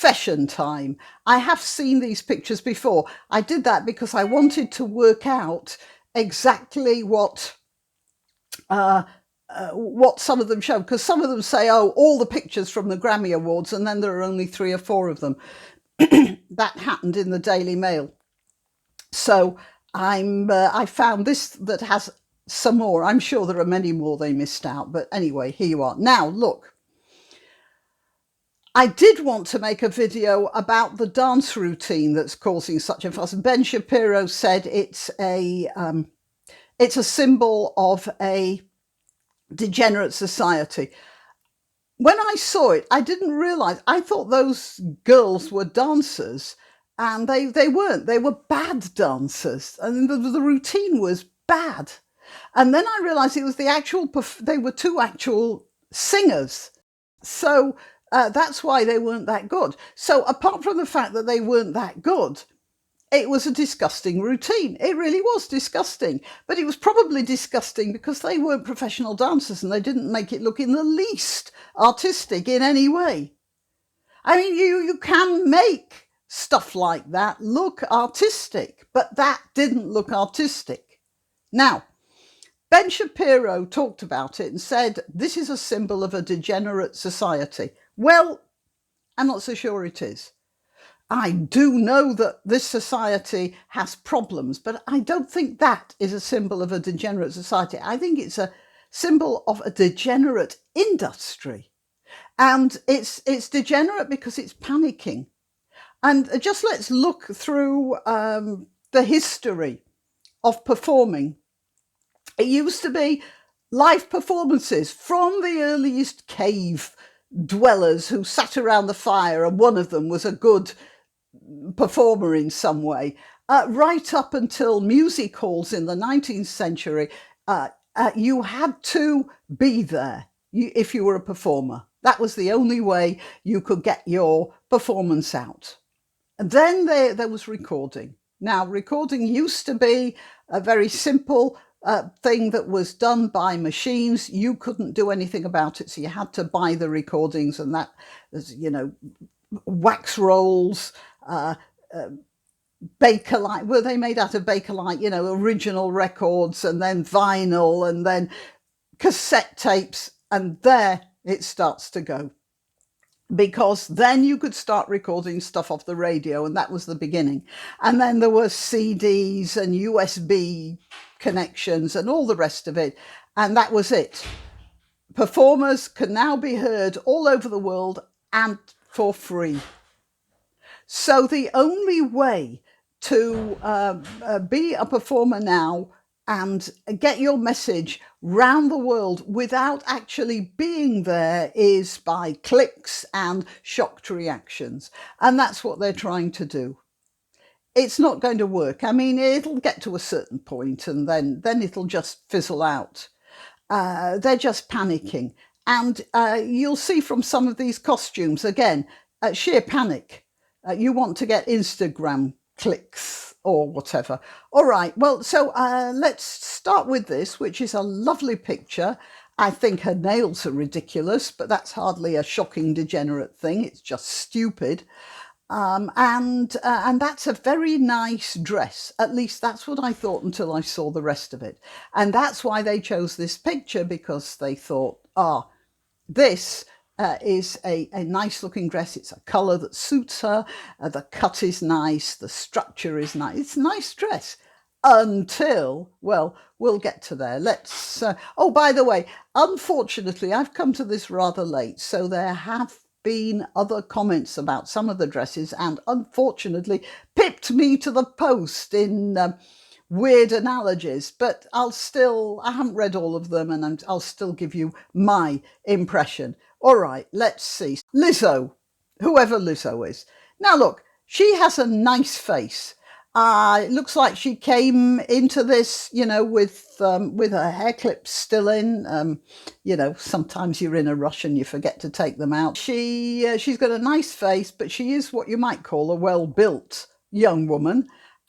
confession time. I have seen these pictures before. I did that because I wanted to work out exactly what some of them show, because some of them say, oh, all the pictures from the Grammy Awards, and then there are only 3 or 4 of them. That happened in the Daily Mail. So I found this that has some more. I'm sure there are many more they missed out, but anyway, here you are. Now, look. I did want to make a video about the dance routine that's causing such a fuss. Ben Shapiro said it's a symbol of a degenerate society. When I saw it, I didn't realise. I thought those girls were dancers, and they weren't. They were bad dancers, and the routine was bad. And then I realised it was they were 2 actual singers. So that's why they weren't that good. So apart from the fact that they weren't that good, it was a disgusting routine. It really was disgusting. But it was probably disgusting because they weren't professional dancers and they didn't make it look in the least artistic in any way. I mean, you can make stuff like that look artistic, but that didn't look artistic. Now, Ben Shapiro talked about it and said, this is a symbol of a degenerate society. Well, I'm not so sure it is. I do know that this society has problems, but I don't think that is a symbol of a degenerate society. I think it's a symbol of a degenerate industry. And it's degenerate because it's panicking. And just let's look through the history of performing. It used to be live performances from the earliest cave dwellers who sat around the fire, and one of them was a good performer in some way, right up until music halls in the 19th century. You had to be there if you were a performer. That was the only way you could get your performance out. And then there was recording. Now, recording used to be a very simple thing that was done by machines. You couldn't do anything about it, so you had to buy the recordings, and that was, wax rolls, Bakelite. Were they made out of Bakelite? Original records, and then vinyl, and then cassette tapes, and there it starts to go. Because then you could start recording stuff off the radio, and that was the beginning. And then there were CDs and USB connections and all the rest of it, and that was it. Performers can now be heard all over the world and for free. So the only way to be a performer now and get your message round the world without actually being there is by clicks and shocked reactions. And that's what they're trying to do. It's not going to work. I mean, it'll get to a certain point and then it'll just fizzle out. They're just panicking. And you'll see from some of these costumes, again, sheer panic. You want to get Instagram clicks or whatever. All right, well, so let's start with this, which is a lovely picture. I think her nails are ridiculous, but that's hardly a shocking degenerate thing. It's just stupid. And that's a very nice dress. At least that's what I thought until I saw the rest of it. And that's why they chose this picture, because they thought, this is a nice looking dress. It's a colour that suits her. The cut is nice. The structure is nice. It's a nice dress until, well, we'll get to there. Let's, oh, by the way, unfortunately, I've come to this rather late. So there have been other comments about some of the dresses and unfortunately pipped me to the post in weird analogies, but I haven't read all of them, and I'll still give you my impression. All right, let's see. Lizzo, whoever Lizzo is. Now look, she has a nice face. It looks like she came into this, with her hair clips still in. Sometimes you're in a rush and you forget to take them out. She's got a nice face, but she is what you might call a well-built young woman.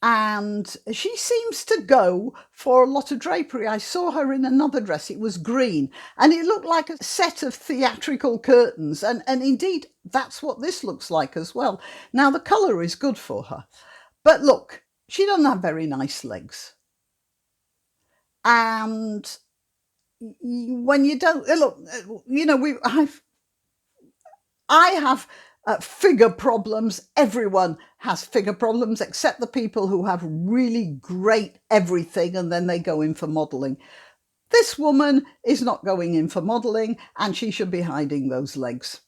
And she seems to go for a lot of drapery. I saw her in another dress. It was green and it looked like a set of theatrical curtains. And indeed, that's what this looks like as well. Now, the colour is good for her. But look, she doesn't have very nice legs. And when you don't, look, you know, I have figure problems. Everyone has figure problems except the people who have really great everything and then they go in for modelling. This woman is not going in for modelling and she should be hiding those legs.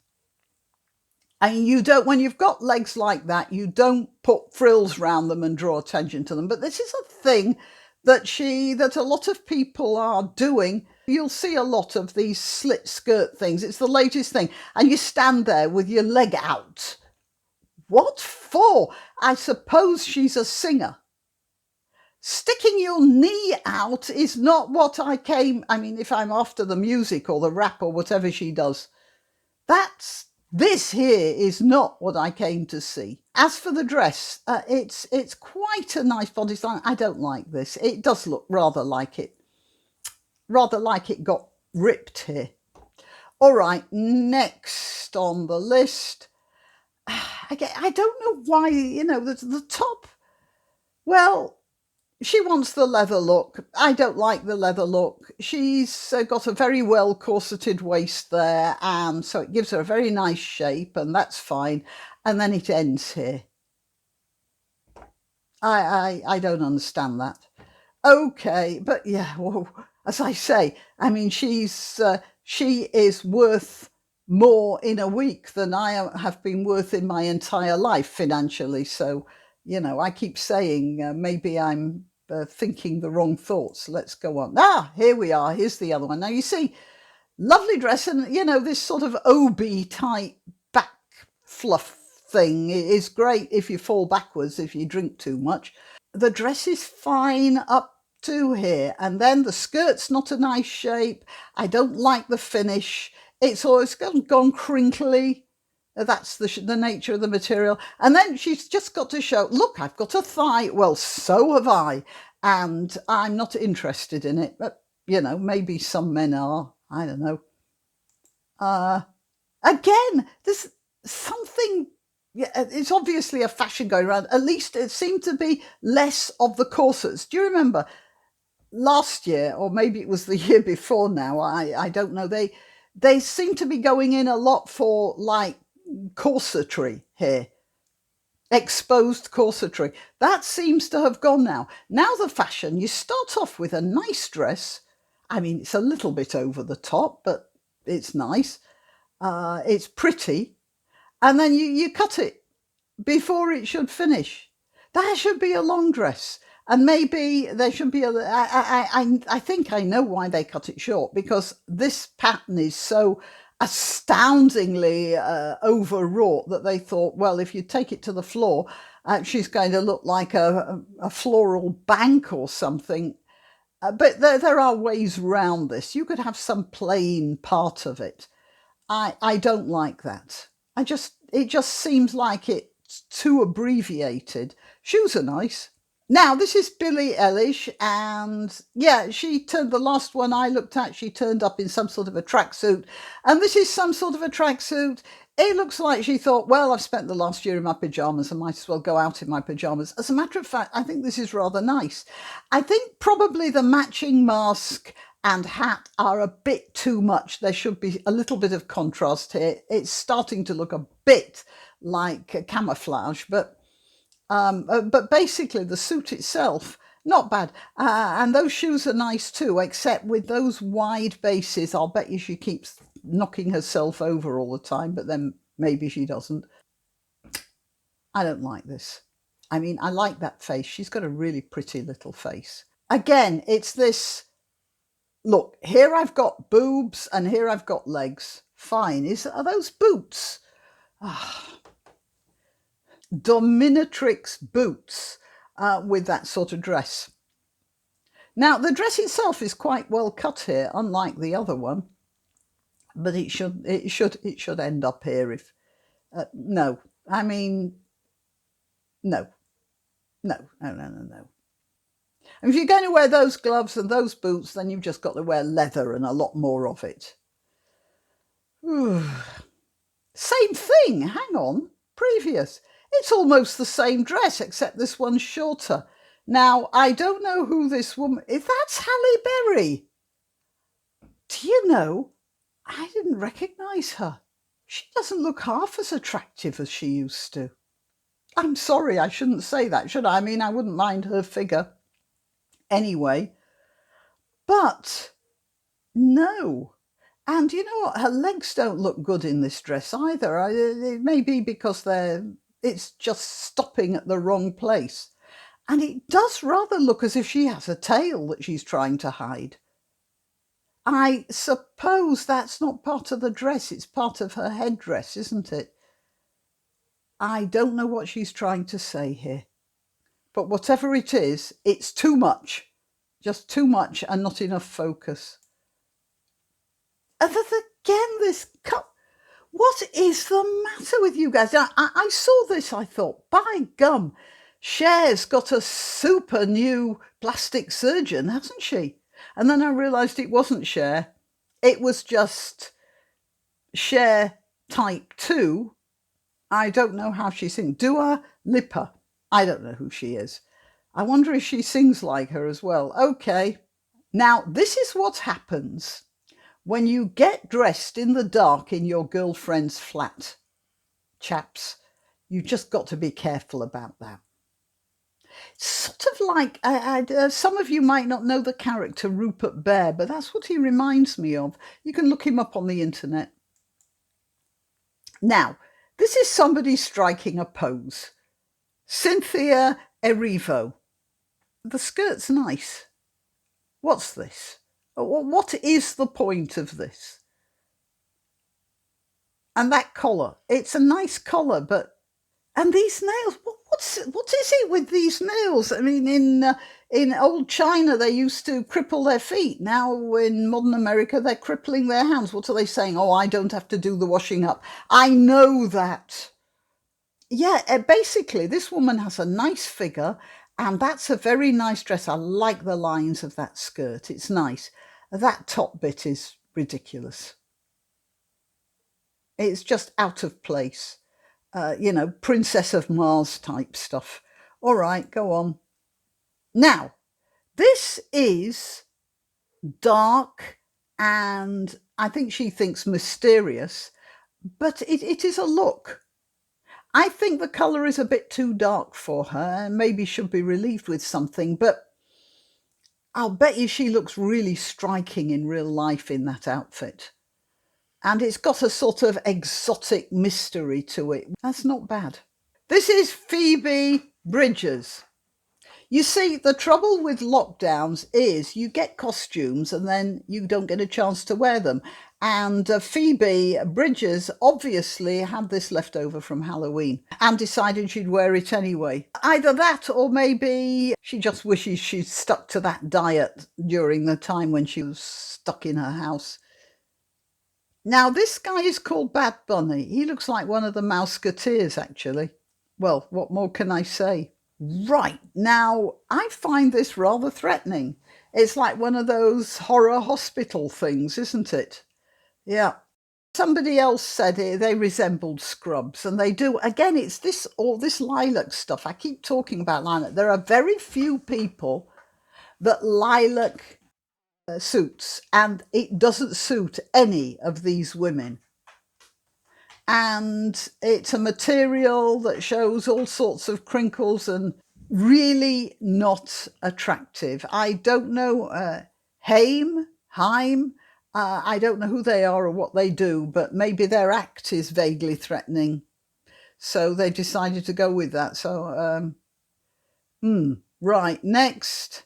And you don't, when you've got legs like that, you don't put frills around them and draw attention to them. But this is a thing that a lot of people are doing. You'll see a lot of these slit skirt things. It's the latest thing. And you stand there with your leg out. What for? I suppose she's a singer. Sticking your knee out is not what I mean, if I'm after the music or the rap or whatever she does. This here is not what I came to see. As for the dress, it's quite a nice body style. I don't like this. It does look rather like it got ripped here. All right, next on the list. I don't know why, you know, the top. Well, she wants the leather look. I don't like the leather look. She's got a very well corseted waist there, and so it gives her a very nice shape, and that's fine. And then it ends here. I don't understand that. Okay, but yeah, well, as I say, I mean, she is worth more in a week than I have been worth in my entire life financially. So, you know, I keep saying maybe I'm thinking the wrong thoughts. Let's go on. Here we are. Here's the other one. Now, you see, lovely dress and, you know, this sort of obi type back fluff thing is great if you fall backwards, if you drink too much. The dress is fine up to here, and then the skirt's not a nice shape. I don't like the finish. It's always gone crinkly. That's the nature of the material. And then she's just got to show, look, I've got a thigh. Well, so have I. And I'm not interested in it. But, you know, maybe some men are. I don't know. Again, there's something, yeah, it's obviously a fashion going around. At least it seemed to be less of the corsets. Do you remember last year, or maybe it was the year before now, I don't know, they seem to be going in a lot for like corsetry here, exposed corsetry. That seems to have gone now. Now the fashion, you start off with a nice dress. I mean, it's a little bit over the top, but it's nice. It's pretty. And then you cut it before it should finish. That should be a long dress. And maybe there should be I think I know why they cut it short, because this pattern is so astoundingly overwrought that they thought, well, if you take it to the floor, she's going to look like a floral bank or something. But there are ways round this. You could have some plain part of it. I don't like that. It just seems like it's too abbreviated. Shoes are nice. Now, this is Billie Eilish, and yeah, the last one I looked at, she turned up in some sort of a tracksuit, and this is some sort of a tracksuit. It looks like she thought, well, I've spent the last year in my pyjamas, I might as well go out in my pyjamas. As a matter of fact, I think this is rather nice. I think probably the matching mask and hat are a bit too much. There should be a little bit of contrast here. It's starting to look a bit like camouflage, but basically the suit itself, not bad. And those shoes are nice too, except with those wide bases, I'll bet you she keeps knocking herself over all the time, but then maybe she doesn't. I don't like this. I mean, I like that face. She's got a really pretty little face. Again, it's this, look, here I've got boobs and here I've got legs. Fine. Are those boots? Dominatrix boots with that sort of dress. Now, the dress itself is quite well cut here, unlike the other one, but it should end up here. If no, I mean, no. No, no, no, no, no. And if you're going to wear those gloves and those boots, then you've just got to wear leather and a lot more of it. Same thing, hang on, previous. It's almost the same dress, except this one's shorter. Now, I don't know who this woman is. That's Halle Berry. Do you know, I didn't recognise her. She doesn't look half as attractive as she used to. I'm sorry, I shouldn't say that, should I? I mean, I wouldn't mind her figure anyway. But no. And you know what? Her legs don't look good in this dress either. It may be because it's just stopping at the wrong place. And it does rather look as if she has a tail that she's trying to hide. I suppose that's not part of the dress. It's part of her headdress, isn't it? I don't know what she's trying to say here. But whatever it is, it's too much. Just too much and not enough focus. And again, this cup. What is the matter with you guys? I saw this, I thought, by gum, Cher's got a super new plastic surgeon, hasn't she? And then I realised it wasn't Cher. It was just Cher type 2. I don't know how she sings. Dua Lipa. I don't know who she is. I wonder if she sings like her as well. Okay. Now, this is what happens when you get dressed in the dark in your girlfriend's flat, chaps. You just got to be careful about that. It's sort of like, some of you might not know the character Rupert Bear, but that's what he reminds me of. You can look him up on the internet. Now, this is somebody striking a pose. Cynthia Erivo. The skirt's nice. What's this? What is the point of this? And that collar. It's a nice collar, but... And these nails, what is it with these nails? I mean, in old China, they used to cripple their feet. Now, in modern America, they're crippling their hands. What are they saying? Oh, I don't have to do the washing up. I know that. Yeah, basically, this woman has a nice figure, and that's a very nice dress. I like the lines of that skirt. It's nice. That top bit is ridiculous. It's just out of place. Princess of Mars type stuff. All right, go on. Now, this is dark and I think she thinks mysterious, but it is a look. I think the colour is a bit too dark for her and maybe should be relieved with something, but I'll bet you she looks really striking in real life in that outfit. And it's got a sort of exotic mystery to it. That's not bad. This is Phoebe Bridgers. You see, the trouble with lockdowns is you get costumes and then you don't get a chance to wear them. And Phoebe Bridgers obviously had this left over from Halloween and decided she'd wear it anyway. Either that or maybe she just wishes she'd stuck to that diet during the time when she was stuck in her house. Now, this guy is called Bad Bunny. He looks like one of the Mouseketeers, actually. Well, what more can I say? Right, now, I find this rather threatening. It's like one of those horror hospital things, isn't it? Yeah. Somebody else said they resembled Scrubs, and they do. Again, it's all this lilac stuff. I keep talking about lilac. There are very few people that lilac suits, and it doesn't suit any of these women. And it's a material that shows all sorts of crinkles and really not attractive. I don't know Haim. I don't know who they are or what they do, but maybe their act is vaguely threatening. So they decided to go with that. So, right, next,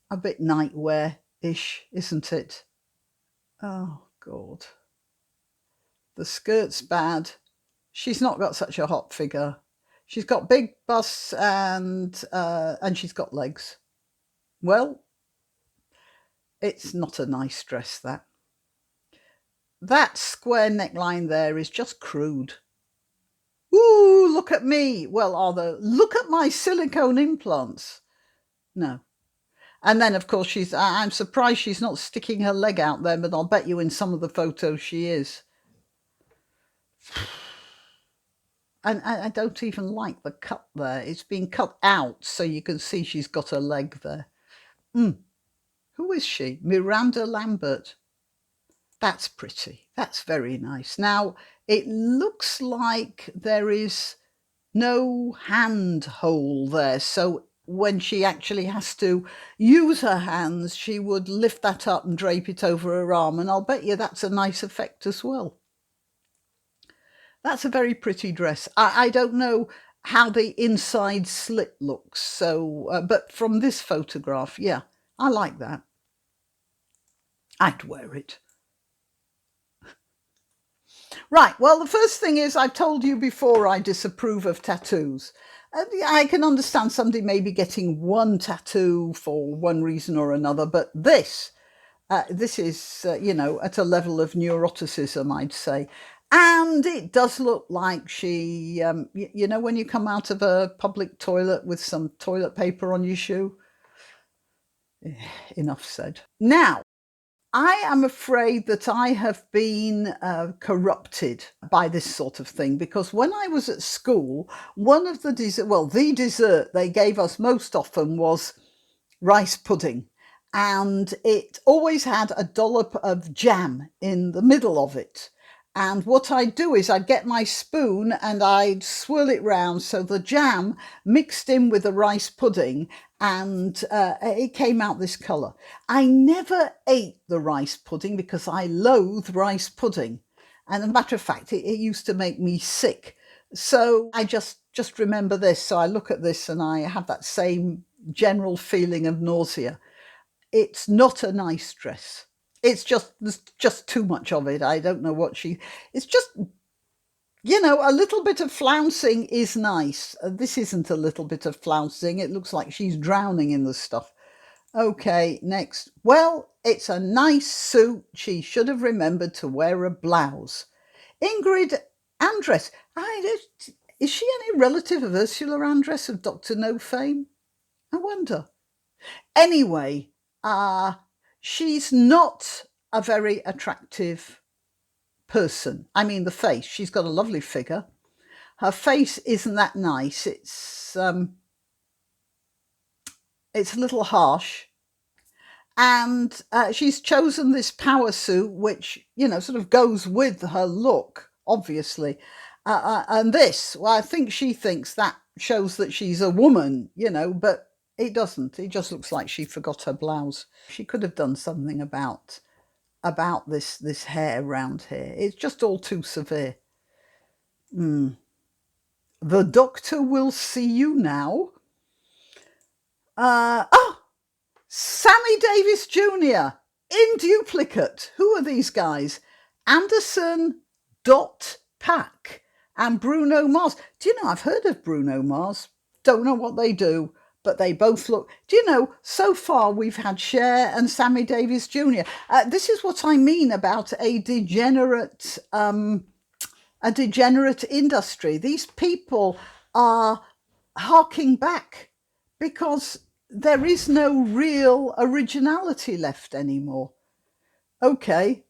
a bit nightwear-ish, isn't it? Oh, God. The skirt's bad. She's not got such a hot figure. She's got big busts and she's got legs. Well, it's not a nice dress, that. That square neckline there is just crude. Ooh, look at me. Well, look at my silicone implants. No. And then, of course, I'm surprised she's not sticking her leg out there, but I'll bet you in some of the photos she is. And I don't even like the cut there. It's been cut out so you can see she's got her leg there. Who is she? Miranda Lambert. That's pretty. That's very nice. Now, it looks like there is no hand hole there. So when she actually has to use her hands, she would lift that up and drape it over her arm. And I'll bet you that's a nice effect as well. That's a very pretty dress. I don't know how the inside slit looks. So, but from this photograph, yeah, I like that. I'd wear it. Right, well, the first thing is I've told you before I disapprove of tattoos. I can understand somebody maybe getting one tattoo for one reason or another, but this is, at a level of neuroticism, I'd say. And it does look like she, when you come out of a public toilet with some toilet paper on your shoe. Enough said. Now, I am afraid that I have been corrupted by this sort of thing, because when I was at school, one of the dessert they gave us most often was rice pudding, and it always had a dollop of jam in the middle of it. And what I'd do is I'd get my spoon and I'd swirl it round so the jam mixed in with the rice pudding, and it came out this colour. I never ate the rice pudding because I loathe rice pudding. And as a matter of fact, it used to make me sick. So I just remember this. So I look at this and I have that same general feeling of nausea. It's not a nice dress. It's there's just too much of it. I don't know what it's just, a little bit of flouncing is nice. This isn't a little bit of flouncing. It looks like she's drowning in the stuff. Okay, next. Well, it's a nice suit. She should have remembered to wear a blouse. Ingrid Andress. Is she any relative of Ursula Andress of Dr. No fame? I wonder. Anyway, she's not a very attractive person. I mean, the face. She's got a lovely figure. Her face isn't that nice. It's a little harsh. And she's chosen this power suit, which, sort of goes with her look, obviously. And this, well, I think she thinks that shows that she's a woman, but it doesn't. It just looks like she forgot her blouse. She could have done something about this hair round here. It's just all too severe. The doctor will see you now. Sammy Davis Jr. in duplicate. Who are these guys? Anderson .Pack and Bruno Mars. Do you know, I've heard of Bruno Mars. Don't know what they do, but they both look. Do you know, so far we've had Cher and Sammy Davis Jr. This is what I mean about a degenerate industry. These people are harking back because there is no real originality left anymore. Okay.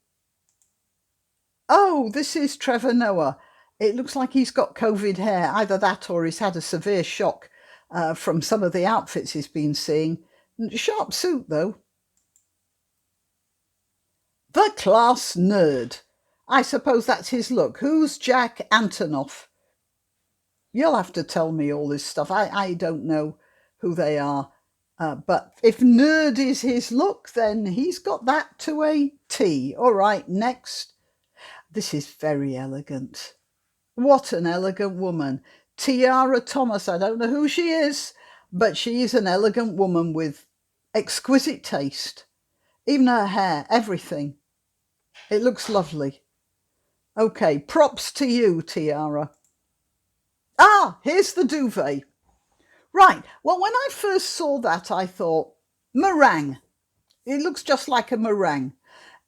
Oh, this is Trevor Noah. It looks like he's got COVID hair. Either that or he's had a severe shock from some of the outfits he's been seeing. Sharp suit, though. The class nerd. I suppose that's his look. Who's Jack Antonoff? You'll have to tell me all this stuff. I don't know who they are. But if nerd is his look, then he's got that to a T. All right, next. This is very elegant. What an elegant woman. Tiara Thomas. I don't know who she is, but she is an elegant woman with exquisite taste. Even her hair, everything. It looks lovely. Okay, props to you, Tiara. Here's the duvet. Right, well, when I first saw that, I thought, meringue. It looks just like a meringue.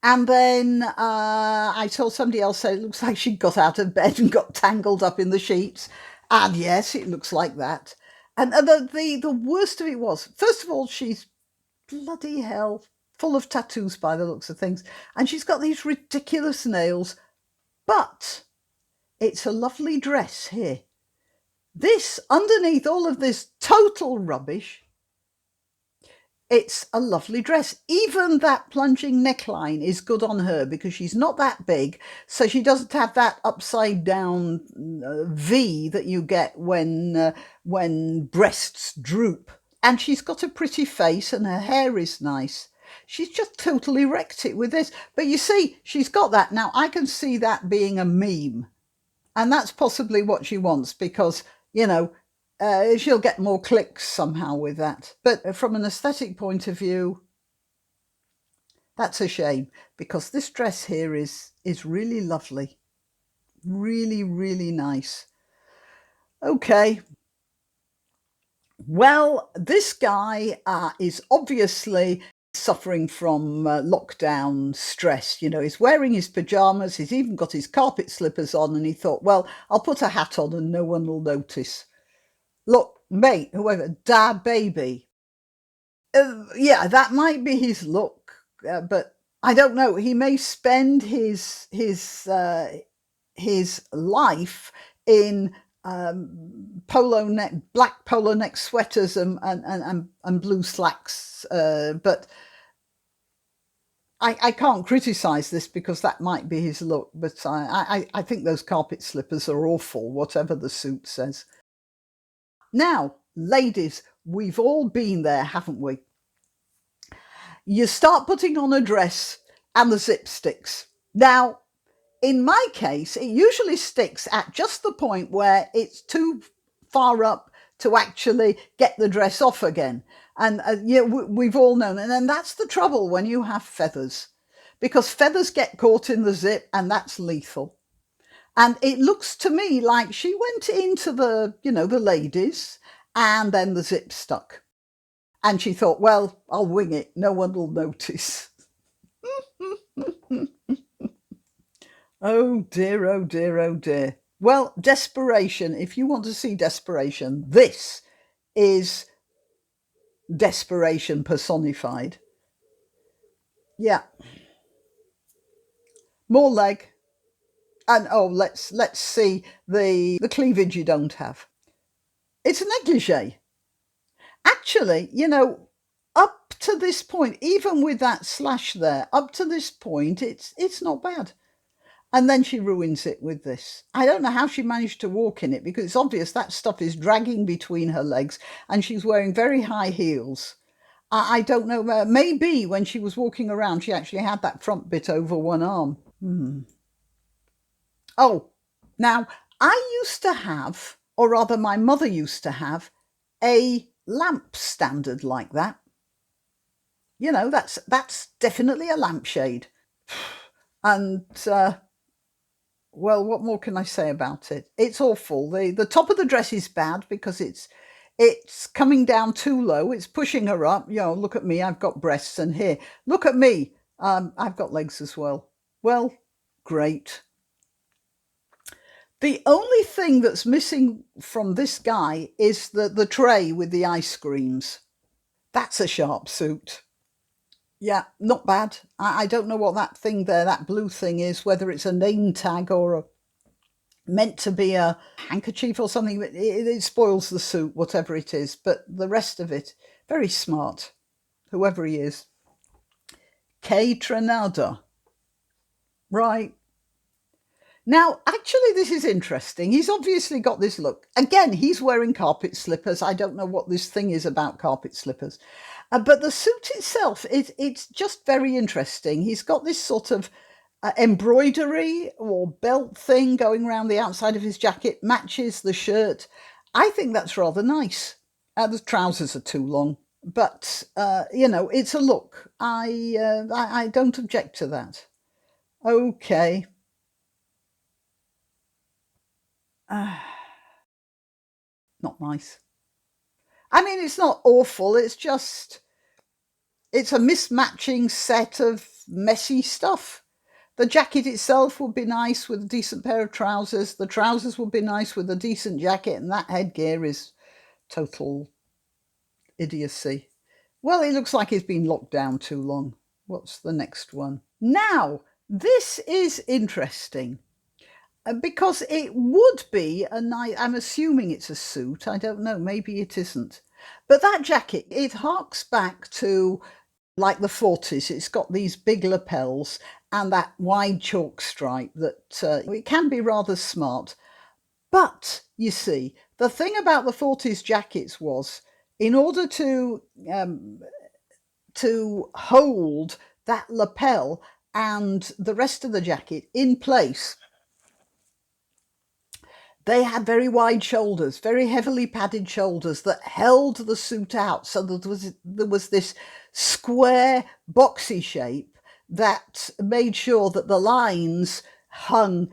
And then I saw somebody else say it looks like she got out of bed and got tangled up in the sheets. And yes, it looks like that. And the worst of it was, first of all, she's bloody hell full of tattoos by the looks of things. And she's got these ridiculous nails. But it's a lovely dress here. This, underneath all of this total rubbish, it's a lovely dress. Even that plunging neckline is good on her because she's not that big, so she doesn't have that upside down V that you get when breasts droop. And she's got a pretty face and her hair is nice. She's just totally wrecked it with this. But you see, she's got that. Now, I can see that being a meme. And that's possibly what she wants because, she'll get more clicks somehow with that. But from an aesthetic point of view, that's a shame because this dress here is really lovely. Really, really nice. Okay. Well, this guy is obviously suffering from lockdown stress. He's wearing his pajamas, he's even got his carpet slippers on, and he thought, well, I'll put a hat on and no one will notice. Look, mate, whoever, da baby. Yeah, that might be his look, but I don't know. He may spend his life in black polo neck sweaters and blue slacks, but I can't criticize this because that might be his look. But I think those carpet slippers are awful, whatever the suit says. Now, ladies, we've all been there, haven't we? You start putting on a dress and the zip sticks. Now, in my case, it usually sticks at just the point where it's too far up to actually get the dress off again. And we've all known. And then that's the trouble when you have feathers, because feathers get caught in the zip and that's lethal. And it looks to me like she went into the ladies and then the zip stuck. And she thought, well, I'll wing it. No one will notice. Oh dear, oh dear, oh dear. Well, desperation. If you want to see desperation, this is desperation personified. Yeah. More leg. And let's see the cleavage you don't have. It's a negligee. Actually, up to this point, even with that slash there, up to this point, it's not bad. And then she ruins it with this. I don't know how she managed to walk in it because it's obvious that stuff is dragging between her legs and she's wearing very high heels. I don't know. Maybe when she was walking around, she actually had that front bit over one arm. Oh, now I used to have, or rather my mother used to have, a lamp standard like that. That's definitely a lampshade. And well, what more can I say about it? It's awful. The top of the dress is bad because it's coming down too low. It's pushing her up. Look at me. I've got breasts, and here, look at me. I've got legs as well. Well, great. The only thing that's missing from this guy is the tray with the ice creams. That's a sharp suit. Yeah, not bad. I don't know what that thing there, that blue thing is, whether it's a name tag or meant to be a handkerchief or something. But it spoils the suit, whatever it is. But the rest of it, very smart, whoever he is. K. Trenada. Right. Now, actually, this is interesting. He's obviously got this look. Again, he's wearing carpet slippers. I don't know what this thing is about carpet slippers. But the suit itself, it's just very interesting. He's got this sort of embroidery or belt thing going around the outside of his jacket, matches the shirt. I think that's rather nice. The trousers are too long. But, it's a look. I don't object to that. Okay. Not nice. I mean, it's not awful. It's a mismatching set of messy stuff. The jacket itself would be nice with a decent pair of trousers. The trousers would be nice with a decent jacket, and that headgear is total idiocy. Well, it looks like it's been locked down too long. What's the next one? Now, this is interesting because it would be a nice, I'm assuming it's a suit. I don't know, maybe it isn't. But that jacket, it harks back to like the 40s. It's got these big lapels and that wide chalk stripe that it can be rather smart. But you see, the thing about the 40s jackets was, in order to hold that lapel and the rest of the jacket in place, they had very wide shoulders, very heavily padded shoulders that held the suit out. So there was this square, boxy shape that made sure that the lines hung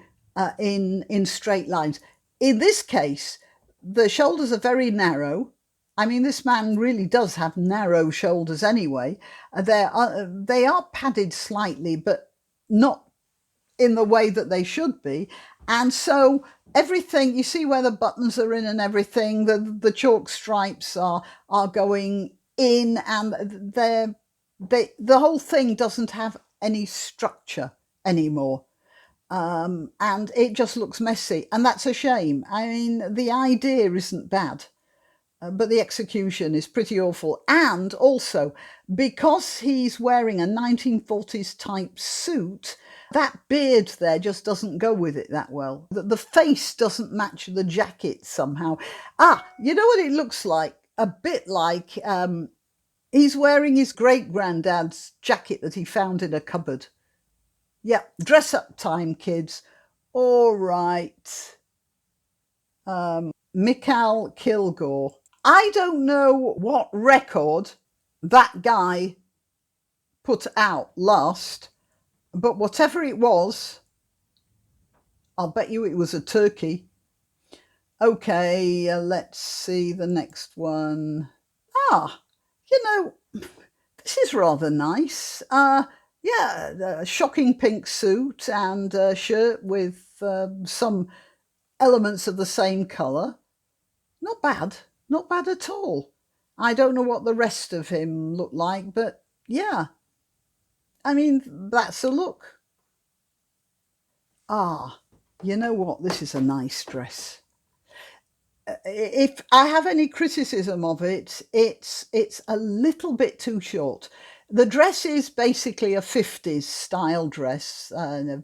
in straight lines. In this case, the shoulders are very narrow. I mean, this man really does have narrow shoulders anyway. They are padded slightly, but not in the way that they should be. And so everything, you see where the buttons are in and everything, the chalk stripes are going in, and the whole thing doesn't have any structure anymore. And it just looks messy, and that's a shame. I mean, the idea isn't bad, but the execution is pretty awful. And also, because he's wearing a 1940s type suit, that beard there just doesn't go with it that well. The face doesn't match the jacket somehow. You know what it looks like? A bit like he's wearing his great-granddad's jacket that he found in a cupboard. Yeah, dress up time, kids. All right. Mikhail Kilgore. I don't know what record that guy put out last, but whatever it was, I'll bet you it was a turkey. Okay, let's see the next one. This is rather nice. Yeah, a shocking pink suit and a shirt with some elements of the same colour. Not bad at all. I don't know what the rest of him looked like, but yeah. I mean, that's a look. You know what? This is a nice dress. If I have any criticism of it, it's a little bit too short. The dress is basically a 50s style dress,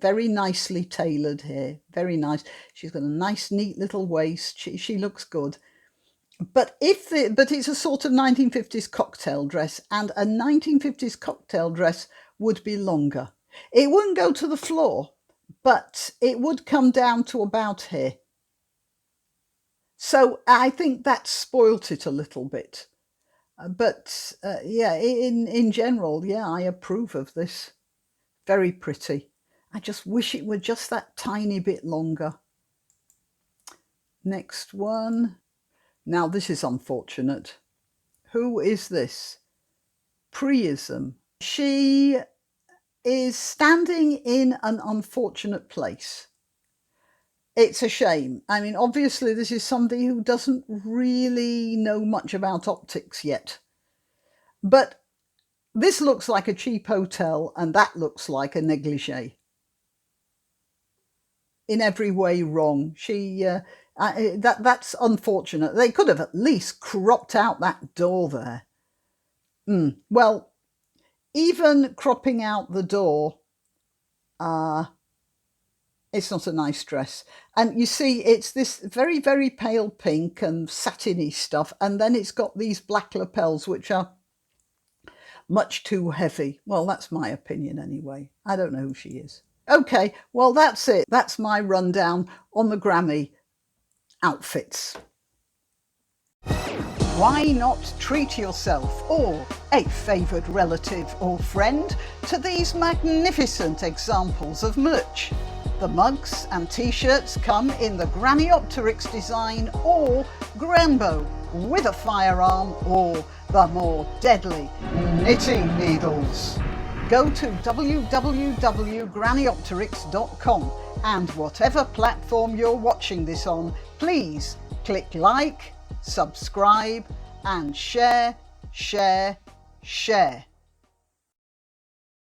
very nicely tailored here, very nice. She's got a nice, neat little waist. She looks good. But it's a sort of 1950s cocktail dress, and a 1950s cocktail dress would be longer. It wouldn't go to the floor, but it would come down to about here. So I think that spoilt it a little bit. But yeah, in general, yeah, I approve of this. Very pretty. I just wish it were just that tiny bit longer. Next one. Now this is unfortunate. Who is this? Priism. She is standing in an unfortunate place. It's a shame. I mean, obviously this is somebody who doesn't really know much about optics yet. But this looks like a cheap hotel, and that looks like a negligee. In every way wrong. That's unfortunate. They could have at least cropped out that door there. Well, even cropping out the door, it's not a nice dress. And you see, it's this very, very pale pink and satiny stuff, and then it's got these black lapels, which are much too heavy. Well, that's my opinion anyway. I don't know who she is. Okay, well, that's it. That's my rundown on the Grammy outfits. Why not treat yourself or a favoured relative or friend to these magnificent examples of merch? The mugs and t-shirts come in the Grannyopteryx design or Grambo with a firearm or the more deadly knitting needles. Go to www.grannyopteryx.com and whatever platform you're watching this on, please click like, subscribe and share, share, share.